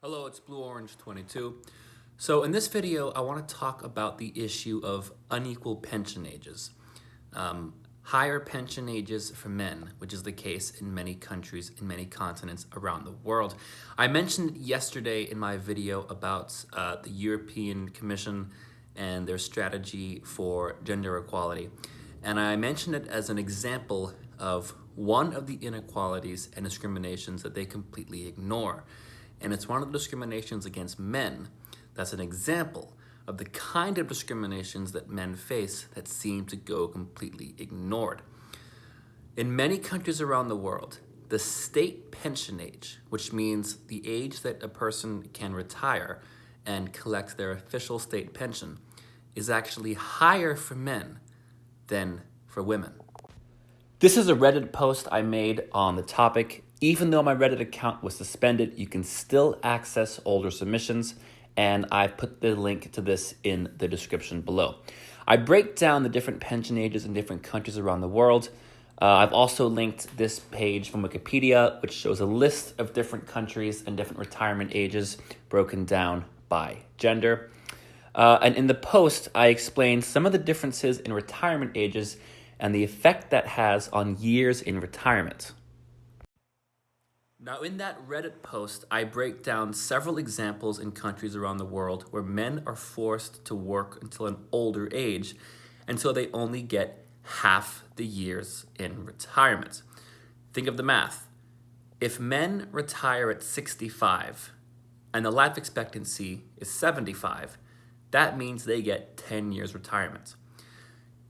Hello, it's Blue Orange 22. So in this video, I want to talk about the issue of unequal pension ages. Higher pension ages for men, which is the case in many countries, in many continents around the world. I mentioned yesterday in my video about the European Commission and their strategy for gender equality. And I mentioned it as an example of one of the inequalities and discriminations that they completely ignore. And it's one of the discriminations against men that's an example of the kind of discriminations that men face that seem to go completely ignored. In many countries around the world, the state pension age, which means the age that a person can retire and collect their official state pension, is actually higher for men than for women. This is a Reddit post I made on the topic. Even though my Reddit account was suspended, you can still access older submissions, and I've put the link to this in the description below. I break down the different pension ages in different countries around the world. I've also linked this page from Wikipedia, which shows a list of different countries and different retirement ages broken down by gender. And in the post, I explain some of the differences in retirement ages and the effect that has on years in retirement. Now, in that Reddit post, I break down several examples in countries around the world where men are forced to work until an older age, and so they only get half the years in retirement. Think of the math. If men retire at 65 and the life expectancy is 75, that means they get 10 years retirement.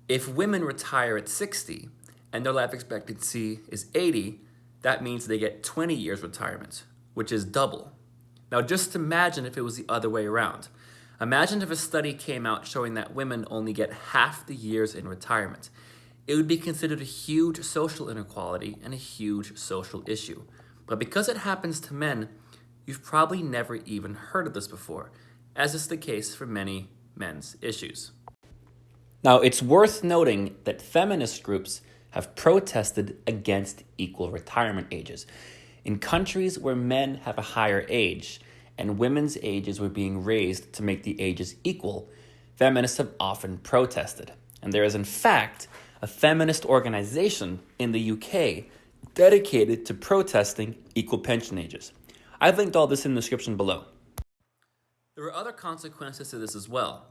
If women retire at 60 and their life expectancy is 80, that means they get 20 years retirement, which is double. Now just imagine if it was the other way around. Imagine if a study came out showing that women only get half the years in retirement. It would be considered a huge social inequality and a huge social issue. But because it happens to men, you've probably never even heard of this before, as is the case for many men's issues. Now, it's worth noting that feminist groups have protested against equal retirement ages. In countries where men have a higher age and women's ages were being raised to make the ages equal, feminists have often protested. And there is, in fact, a feminist organization in the UK dedicated to protesting equal pension ages. I've linked all this in the description below. There are other consequences to this as well.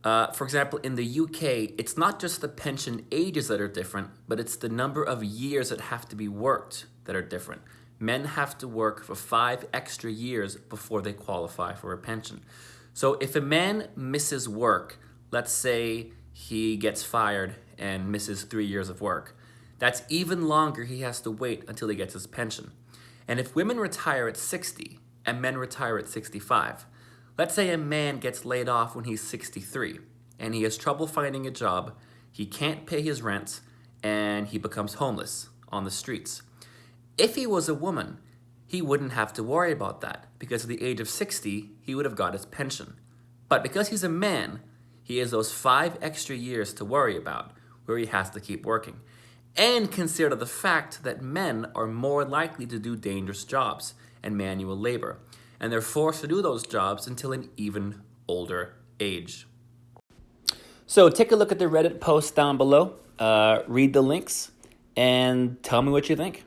For example, in the UK, it's not just the pension ages that are different, but it's the number of years that have to be worked that are different. Men have to work for 5 extra years before they qualify for a pension. So if a man misses work, let's say he gets fired and misses 3 years of work, that's even longer he has to wait until he gets his pension. And if women retire at 60 and men retire at 65, let's say a man gets laid off when he's 63 and he has trouble finding a job, he can't pay his rent, and he becomes homeless on the streets. If he was a woman, he wouldn't have to worry about that because at the age of 60, he would have got his pension. But because he's a man, he has those 5 extra years to worry about where he has to keep working. And consider the fact that men are more likely to do dangerous jobs and manual labor, and they're forced to do those jobs until an even older age. So take a look at the Reddit post down below, read the links, and tell me what you think.